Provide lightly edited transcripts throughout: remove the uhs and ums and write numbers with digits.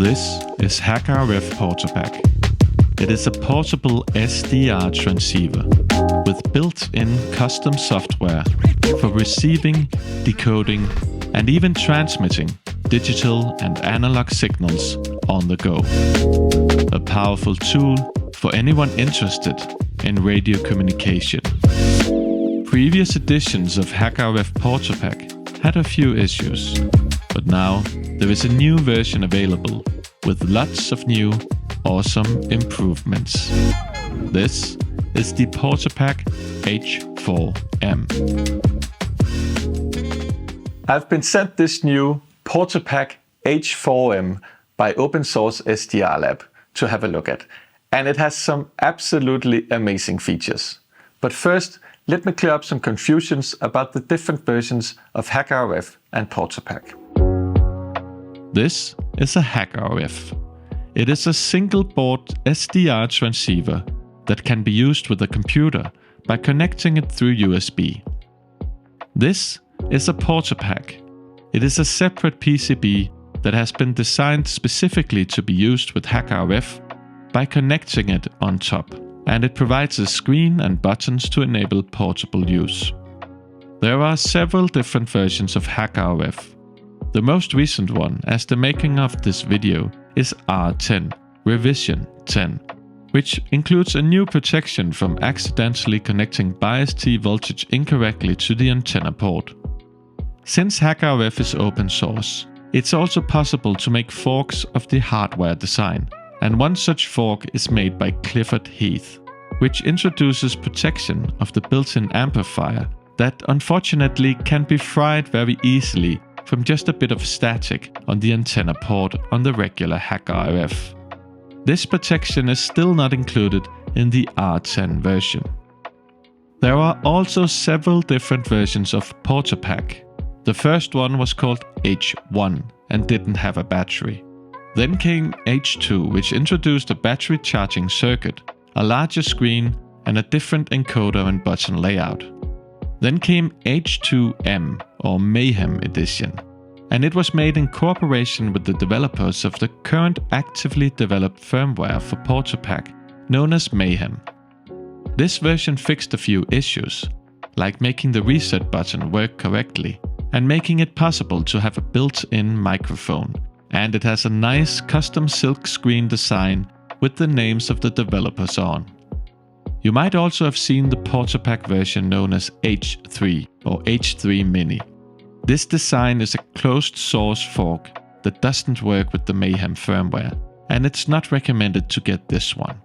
This is HackRF PortaPack. It is a portable SDR transceiver with built-in custom software for receiving, decoding, and even transmitting digital and analog signals on the go. A powerful tool for anyone interested in radio communication. Previous editions of HackRF PortaPack had a few issues, but now there is a new version available with lots of new, awesome improvements. This is the PortaPack H4M. I've been sent this new PortaPack H4M by Open Source SDR Lab to have a look at, and it has some absolutely amazing features. But first, let me clear up some confusions about the different versions of HackRF and PortaPack. This is a HackRF. It is a single-board SDR transceiver that can be used with a computer by connecting it through USB. This is a PortaPack. It is a separate PCB that has been designed specifically to be used with HackRF by connecting it on top, and it provides a screen and buttons to enable portable use. There are several different versions of HackRF. The most recent one, as the making of this video, is R10, Revision 10, which includes a new protection from accidentally connecting bias T voltage incorrectly to the antenna port. Since HackRF is open source, it's also possible to make forks of the hardware design, and one such fork is made by Clifford Heath, which introduces protection of the built-in amplifier that unfortunately can be fried very easily from just a bit of static on the antenna port on the regular HackRF. This protection is still not included in the R10 version. There are also several different versions of PortaPack. The first one was called H1 and didn't have a battery. Then came H2, which introduced a battery charging circuit, a larger screen, and a different encoder and button layout. Then came H2M, or Mayhem Edition, and it was made in cooperation with the developers of the current actively developed firmware for PortaPack, known as Mayhem. This version fixed a few issues, like making the reset button work correctly, and making it possible to have a built-in microphone, and it has a nice custom silk screen design with the names of the developers on. You might also have seen the PortaPack version known as H3 or H3 Mini. This design is a closed source fork that doesn't work with the Mayhem firmware, and it's not recommended to get this one.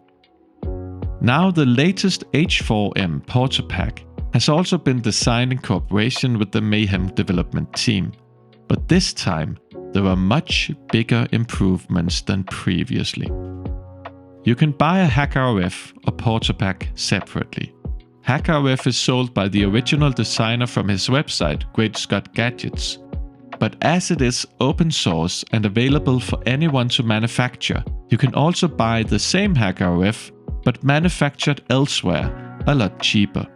Now the latest H4M PortaPack has also been designed in cooperation with the Mayhem development team, but this time there are much bigger improvements than previously. You can buy a HackRF or PortaPack separately. HackRF is sold by the original designer from his website, Great Scott Gadgets. But as it is open source and available for anyone to manufacture, you can also buy the same HackRF, but manufactured elsewhere, a lot cheaper.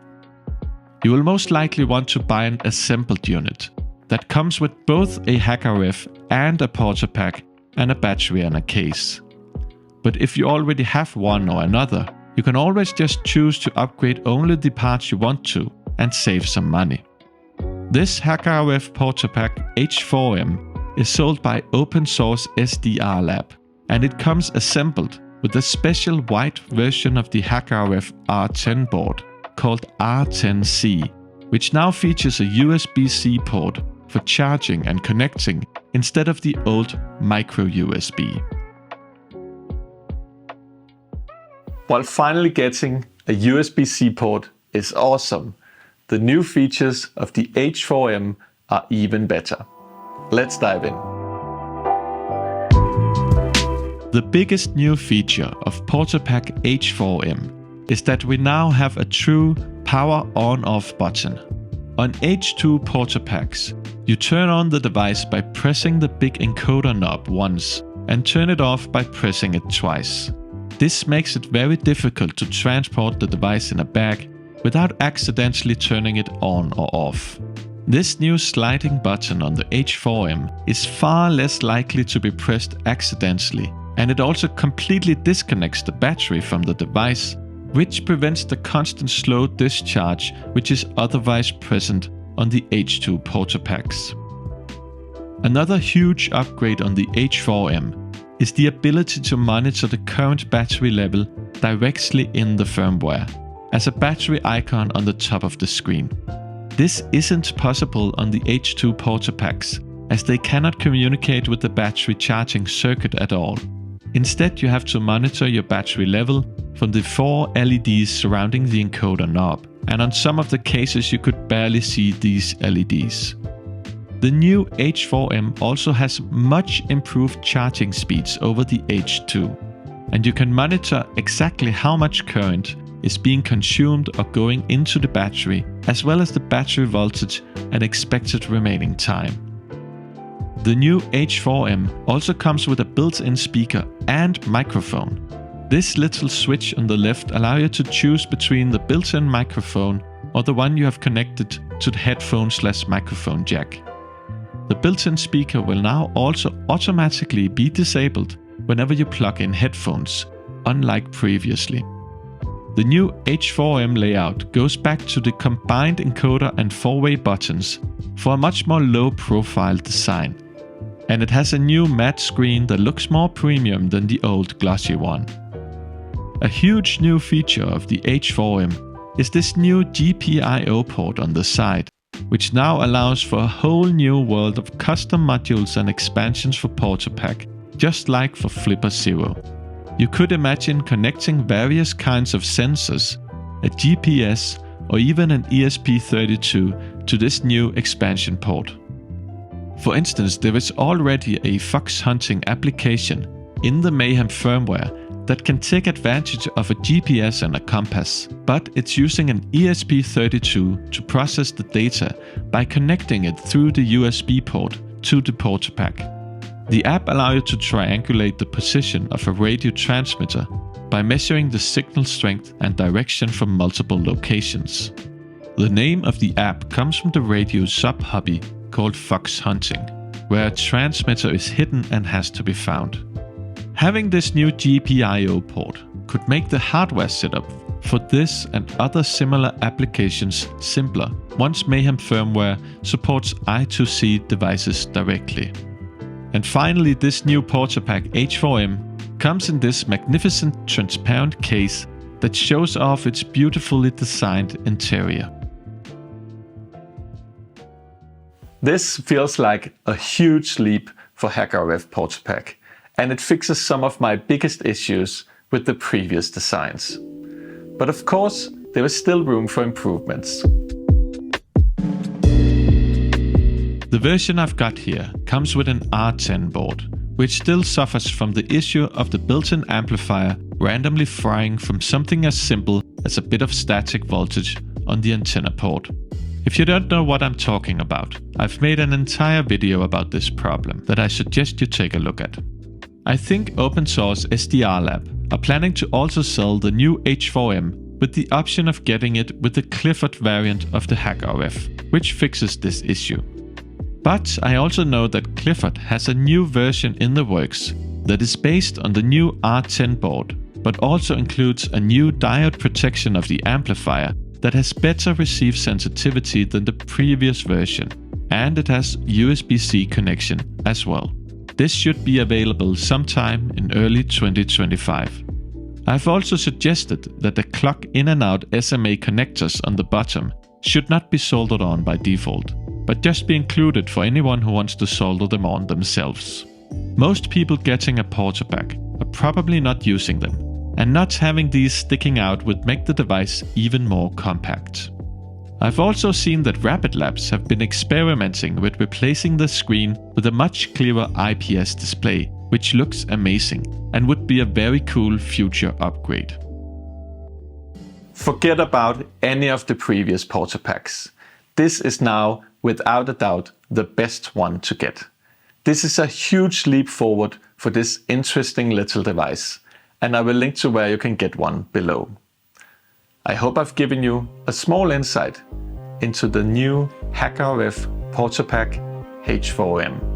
You will most likely want to buy an assembled unit that comes with both a HackRF and a PortaPack and a battery and a case. But if you already have one or another, you can always just choose to upgrade only the parts you want to and save some money. This HackRF PortaPack H4M is sold by Open Source SDR Lab, and it comes assembled with a special white version of the HackRF R10 board called R10C, which now features a USB-C port for charging and connecting instead of the old micro USB. While finally getting a USB-C port is awesome, the new features of the H4M are even better. Let's dive in. The biggest new feature of PortaPack H4M is that we now have a true power on-off button. On H2 PortaPacks, you turn on the device by pressing the big encoder knob once and turn it off by pressing it twice. This makes it very difficult to transport the device in a bag without accidentally turning it on or off. This new sliding button on the H4M is far less likely to be pressed accidentally, and it also completely disconnects the battery from the device, which prevents the constant slow discharge which is otherwise present on the H2 PortaPacs. Another huge upgrade on the H4M is the ability to monitor the current battery level directly in the firmware, as a battery icon on the top of the screen. This isn't possible on the H2 PortaPacs, as they cannot communicate with the battery charging circuit at all. Instead, you have to monitor your battery level from the 4 LEDs surrounding the encoder knob, and on some of the cases you could barely see these LEDs. The new H4M also has much improved charging speeds over the H2, and you can monitor exactly how much current is being consumed or going into the battery, as well as the battery voltage and expected remaining time. The new H4M also comes with a built-in speaker and microphone. This little switch on the left allows you to choose between the built-in microphone or the one you have connected to the headphone/microphone jack. The built-in speaker will now also automatically be disabled whenever you plug in headphones, unlike previously. The new H4M layout goes back to the combined encoder and 4-way buttons for a much more low-profile design, and it has a new matte screen that looks more premium than the old glossy one. A huge new feature of the H4M is this new GPIO port on the side, which now allows for a whole new world of custom modules and expansions for PortaPack, just like for Flipper Zero. You could imagine connecting various kinds of sensors, a GPS, or even an ESP32 to this new expansion port. For instance, there is already a fox hunting application in the Mayhem firmware that can take advantage of a GPS and a compass, but it's using an ESP32 to process the data by connecting it through the USB port to the PortaPack. The app allows you to triangulate the position of a radio transmitter by measuring the signal strength and direction from multiple locations. The name of the app comes from the radio sub-hobby called fox hunting, where a transmitter is hidden and has to be found. Having this new GPIO port could make the hardware setup for this and other similar applications simpler once Mayhem firmware supports I2C devices directly. And finally, this new PortaPack H4M comes in this magnificent transparent case that shows off its beautifully designed interior. This feels like a huge leap for HackRF PortaPack, and it fixes some of my biggest issues with the previous designs. But of course, there is still room for improvements. The version I've got here comes with an R10 board, which still suffers from the issue of the built-in amplifier randomly frying from something as simple as a bit of static voltage on the antenna port. If you don't know what I'm talking about, I've made an entire video about this problem that I suggest you take a look at. I think open source SDR Lab are planning to also sell the new H4M with the option of getting it with the Clifford variant of the HackRF, which fixes this issue. But I also know that Clifford has a new version in the works that is based on the new R10 board, but also includes a new diode protection of the amplifier that has better receive sensitivity than the previous version, and it has USB-C connection as well. This should be available sometime in early 2025. I've also suggested that the clock in and out SMA connectors on the bottom should not be soldered on by default, but just be included for anyone who wants to solder them on themselves. Most people getting a PortaPack are probably not using them, and not having these sticking out would make the device even more compact. I've also seen that Rapid Labs have been experimenting with replacing the screen with a much clearer IPS display, which looks amazing and would be a very cool future upgrade. Forget about any of the previous PortaPacks. This is now, without a doubt, the best one to get. This is a huge leap forward for this interesting little device, and I will link to where you can get one below. I hope I've given you a small insight into the new HackerRef PortaPack H4m.